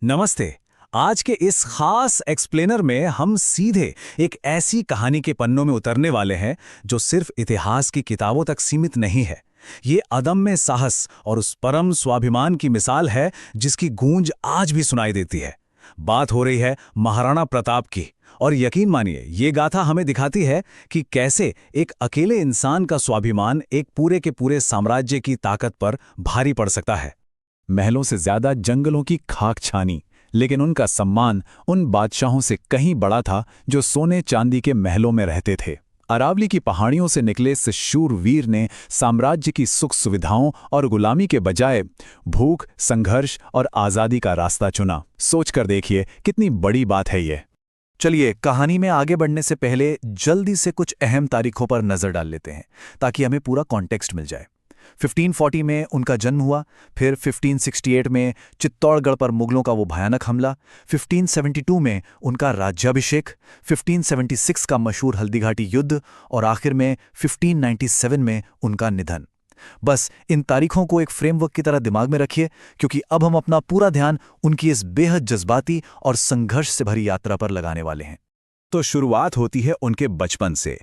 नमस्ते। आज के इस खास एक्सप्लेनर में हम सीधे एक ऐसी कहानी के पन्नों में उतरने वाले हैं जो सिर्फ इतिहास की किताबों तक सीमित नहीं है। ये अदम्य साहस और उस परम स्वाभिमान की मिसाल है जिसकी गूंज आज भी सुनाई देती है। बात हो रही है महाराणा प्रताप की। और यकीन मानिए, ये गाथा हमें दिखाती है कि कैसे एक अकेले इंसान का स्वाभिमान एक पूरे के पूरे साम्राज्य की ताकत पर भारी पड़ सकता है। महलों से ज्यादा जंगलों की खाक छानी, लेकिन उनका सम्मान उन बादशाहों से कहीं बड़ा था जो सोने चांदी के महलों में रहते थे। अरावली की पहाड़ियों से निकले इस शूरवीर ने साम्राज्य की सुख सुविधाओं और गुलामी के बजाय भूख, संघर्ष और आज़ादी का रास्ता चुना। सोचकर देखिए कितनी बड़ी बात है ये। चलिए, कहानी में आगे बढ़ने से पहले जल्दी से कुछ अहम तारीखों पर नजर डाल लेते हैं ताकि हमें पूरा कॉन्टेक्स्ट मिल जाए। 1540 में उनका जन्म हुआ, फिर 1568 में चित्तौड़गढ़ पर मुगलों का वो भयानक हमला, 1572 में उनका राज्याभिषेक, 1576 का मशहूर हल्दीघाटी युद्ध और आखिर में 1597 में उनका निधन। बस इन तारीखों को एक फ्रेमवर्क की तरह दिमाग में रखिए, क्योंकि अब हम अपना पूरा ध्यान उनकी इस बेहद जज्बाती और संघर्ष से भरी यात्रा पर लगाने वाले हैं। तो शुरुआत होती है उनके बचपन से।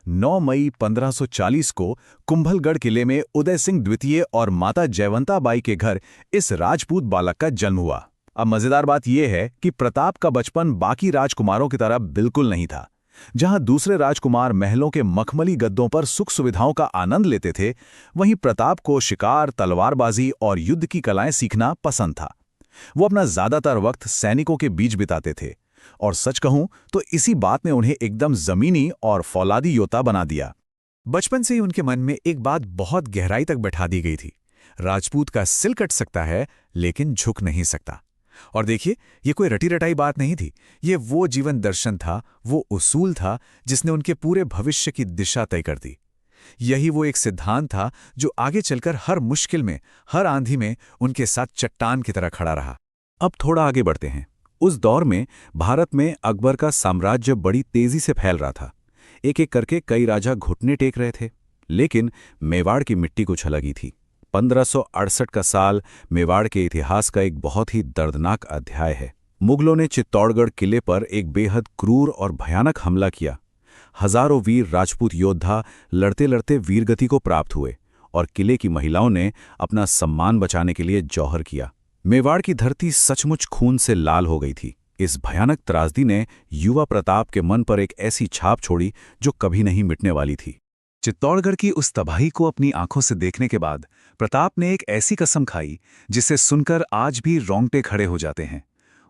9 मई 1540 को कुंभलगढ़ किले में उदय सिंह द्वितीय और माता जयवंता बाई के घर इस राजपूत बालक का जन्म हुआ। अब मजेदार बात यह है कि प्रताप का बचपन बाकी राजकुमारों की तरह बिल्कुल नहीं था। जहां दूसरे राजकुमार महलों के मखमली गद्दों पर सुख सुविधाओं का आनंद लेते थे, वहीं प्रताप को शिकार, तलवारबाजी और युद्ध की कलाएं सीखना पसंद था। वो अपना ज्यादातर वक्त सैनिकों के बीच बिताते थे, और सच कहूं तो इसी बात ने उन्हें एकदम जमीनी और फौलादी योद्धा बना दिया। बचपन से ही उनके मन में एक बात बहुत गहराई तक बैठा दी गई थी: राजपूत का सिल कट सकता है लेकिन झुक नहीं सकता। और देखिए, ये कोई रटी रटाई बात नहीं थी। ये वो जीवन दर्शन था, वो उसूल था जिसने उनके पूरे भविष्य की दिशा तय कर दी। यही वो एक सिद्धांत था जो आगे चलकर हर मुश्किल में, हर आंधी में उनके साथ चट्टान की तरह खड़ा रहा। अब थोड़ा आगे बढ़ते हैं। उस दौर में भारत में अकबर का साम्राज्य बड़ी तेजी से फैल रहा था। एक एक करके कई राजा घुटने टेक रहे थे, लेकिन मेवाड़ की मिट्टी कुछ अलग ही थी। 1568 का साल मेवाड़ के इतिहास का एक बहुत ही दर्दनाक अध्याय है। मुगलों ने चित्तौड़गढ़ किले पर एक बेहद क्रूर और भयानक हमला किया। हजारों वीर राजपूत योद्धा लड़ते लड़ते वीरगति को प्राप्त हुए, और किले की महिलाओं ने अपना सम्मान बचाने के लिए जौहर किया। मेवाड़ की धरती सचमुच खून से लाल हो गई थी। इस भयानक त्रासदी ने युवा प्रताप के मन पर एक ऐसी छाप छोड़ी जो कभी नहीं मिटने वाली थी। चित्तौड़गढ़ की उस तबाही को अपनी आंखों से देखने के बाद प्रताप ने एक ऐसी कसम खाई जिसे सुनकर आज भी रोंगटे खड़े हो जाते हैं।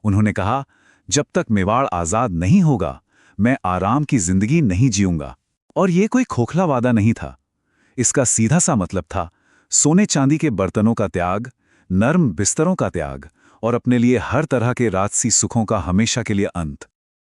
उन्होंने कहा, जब तक मेवाड़ आजाद नहीं होगा, मैं आराम की जिंदगी नहीं जीऊंगा। और ये कोई खोखला वादा नहीं था। इसका सीधा सा मतलब था सोने चांदी के बर्तनों का त्याग, नर्म बिस्तरों का त्याग और अपने लिए हर तरह के राजसी सुखों का हमेशा के लिए अंत।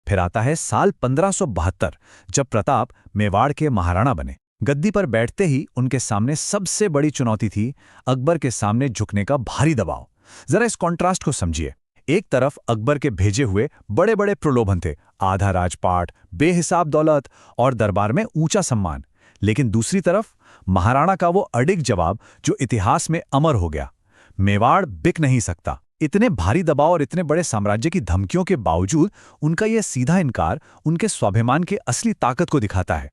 फिर आता है साल 1572, जब प्रताप मेवाड़ के महाराणा बने। गद्दी पर बैठते ही उनके सामने सबसे बड़ी चुनौती थी अकबर के सामने झुकने का भारी दबाव। जरा इस कॉन्ट्रास्ट को समझिए। एक तरफ अकबर के भेजे हुए बड़े बड़े प्रलोभन थे, आधा राजपाट, बेहिसाब दौलत और दरबार में ऊंचा सम्मान। लेकिन दूसरी तरफ महाराणा का वो अडिग जवाब जो इतिहास में अमर हो गया: मेवाड़ बिक नहीं सकता। इतने भारी दबाव और इतने बड़े साम्राज्य की धमकियों के बावजूद उनका यह सीधा इनकार उनके स्वाभिमान की असली ताकत को दिखाता है।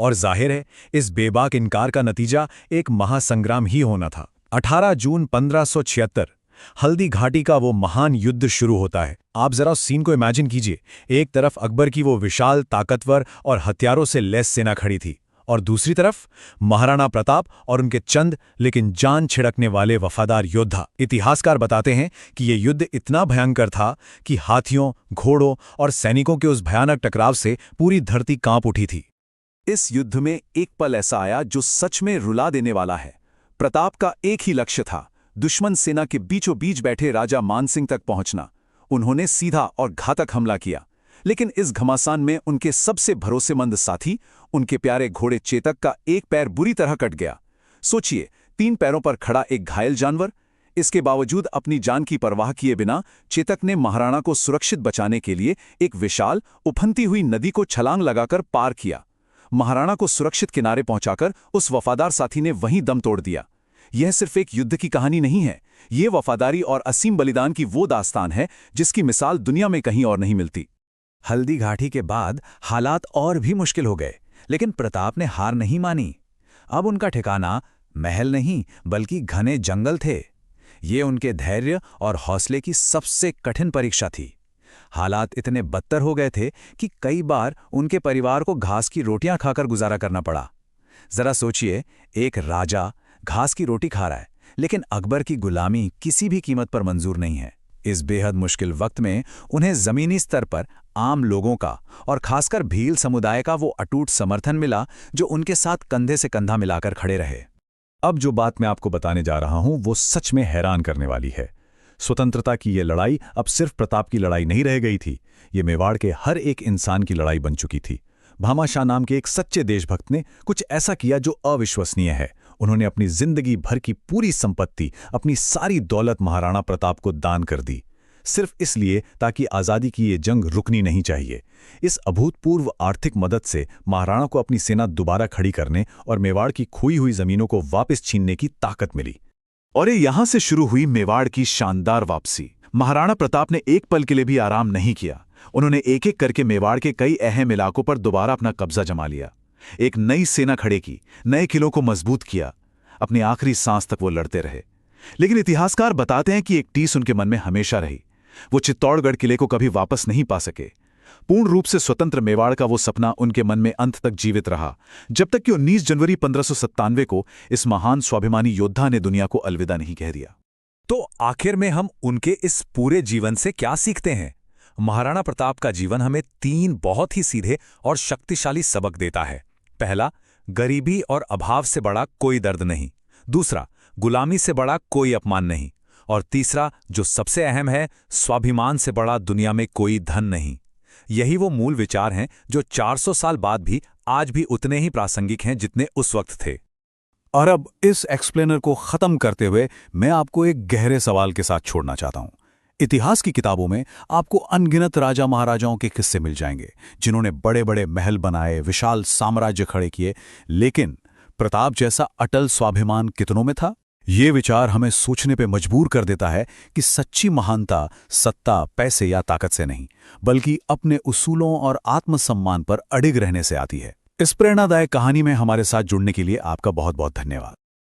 और जाहिर है, इस बेबाक इनकार का नतीजा एक महासंग्राम ही होना था। 18 जून 1576 हल्दी घाटी का वो महान युद्ध शुरू होता है। आप जरा उस सीन को इमेजिन कीजिए। एक तरफ अकबर की वो विशाल, ताकतवर और हथियारों से लैस सेना खड़ी थी, और दूसरी तरफ महाराणा प्रताप और उनके चंद लेकिन जान छिड़कने वाले वफादार योद्धा। इतिहासकार बताते हैं कि यह युद्ध इतना भयंकर था कि हाथियों, घोड़ों और सैनिकों के उस भयानक टकराव से पूरी धरती कांप उठी थी। इस युद्ध में एक पल ऐसा आया जो सच में रुला देने वाला है। प्रताप का एक ही लक्ष्य था, दुश्मन सेना के बीचों बीच बैठे राजा मानसिंह तक पहुंचना। उन्होंने सीधा और घातक हमला किया, लेकिन इस घमासान में उनके सबसे भरोसेमंद साथी, उनके प्यारे घोड़े चेतक का एक पैर बुरी तरह कट गया। सोचिए, 3 पैरों पर खड़ा एक घायल जानवर। इसके बावजूद अपनी जान की परवाह किए बिना चेतक ने महाराणा को सुरक्षित बचाने के लिए एक विशाल, उफनती हुई नदी को छलांग लगाकर पार किया। महाराणा को सुरक्षित किनारे पहुंचाकर उस वफादार साथी ने वहीं दम तोड़ दिया। यह सिर्फ एक युद्ध की कहानी नहीं है, ये वफादारी और असीम बलिदान की वो दास्तान है जिसकी मिसाल दुनिया में कहीं और नहीं मिलती। हल्दी घाटी के बाद हालात और भी मुश्किल हो गए, लेकिन प्रताप ने हार नहीं मानी। अब उनका ठिकाना महल नहीं बल्कि घने जंगल थे। ये उनके धैर्य और हौसले की सबसे कठिन परीक्षा थी। हालात इतने बदतर हो गए थे कि कई बार उनके परिवार को घास की रोटियां खाकर गुजारा करना पड़ा। जरा सोचिए, एक राजा घास की रोटी खा रहा है, लेकिन अकबर की गुलामी किसी भी कीमत पर मंजूर नहीं है। इस बेहद मुश्किल वक्त में उन्हें जमीनी स्तर पर आम लोगों का और खासकर भील समुदाय का वो अटूट समर्थन मिला जो उनके साथ कंधे से कंधा मिलाकर खड़े रहे। अब जो बात मैं आपको बताने जा रहा हूं वो सच में हैरान करने वाली है। स्वतंत्रता की ये लड़ाई अब सिर्फ प्रताप की लड़ाई नहीं रह गई थी, ये मेवाड़ के हर एक इंसान की लड़ाई बन चुकी थी। भामाशाह नाम के एक सच्चे देशभक्त ने कुछ ऐसा किया जो अविश्वसनीय है। उन्होंने अपनी जिंदगी भर की पूरी संपत्ति, अपनी सारी दौलत महाराणा प्रताप को दान कर दी, सिर्फ इसलिए ताकि आज़ादी की ये जंग रुकनी नहीं चाहिए। इस अभूतपूर्व आर्थिक मदद से महाराणा को अपनी सेना दोबारा खड़ी करने और मेवाड़ की खोई हुई जमीनों को वापस छीनने की ताकत मिली। और ये यहां से शुरू हुई मेवाड़ की शानदार वापसी। महाराणा प्रताप ने एक पल के लिए भी आराम नहीं किया। उन्होंने एक एक करके मेवाड़ के कई अहम इलाकों पर दोबारा अपना कब्जा जमा लिया, एक नई सेना खड़े की, नए किलों को मजबूत किया। अपनी आखिरी सांस तक वो लड़ते रहे। लेकिन इतिहासकार बताते हैं कि एक टीस उनके मन में हमेशा रही। वो चित्तौड़गढ़ किले को कभी वापस नहीं पा सके। पूर्ण रूप से स्वतंत्र मेवाड़ का वो सपना उनके मन में अंत तक जीवित रहा, जब तक कि 19 जनवरी 1597 को इस महान स्वाभिमानी योद्धा ने दुनिया को अलविदा नहीं कह दिया। तो आखिर में हम उनके इस पूरे जीवन से क्या सीखते हैं? महाराणा प्रताप का जीवन हमें 3 बहुत ही सीधे और शक्तिशाली सबक देता है। पहला, गरीबी और अभाव से बड़ा कोई दर्द नहीं। दूसरा, गुलामी से बड़ा कोई अपमान नहीं। और तीसरा, जो सबसे अहम है, स्वाभिमान से बड़ा दुनिया में कोई धन नहीं। यही वो मूल विचार हैं जो 400 साल बाद भी आज भी उतने ही प्रासंगिक हैं जितने उस वक्त थे। और अब इस एक्सप्लेनर को खत्म करते हुए मैं आपको एक गहरे सवाल के साथ छोड़ना चाहता हूं। इतिहास की किताबों में आपको अनगिनत राजा महाराजाओं के किस्से मिल जाएंगे जिन्होंने बड़े बड़े महल बनाए, विशाल साम्राज्य खड़े किए, लेकिन प्रताप जैसा अटल स्वाभिमान कितनों में था? ये विचार हमें सोचने पे मजबूर कर देता है कि सच्ची महानता सत्ता, पैसे या ताकत से नहीं, बल्कि अपने उसूलों और आत्मसम्मान पर अडिग रहने से आती है। इस प्रेरणादायक कहानी में हमारे साथ जुड़ने के लिए आपका बहुत बहुत धन्यवाद।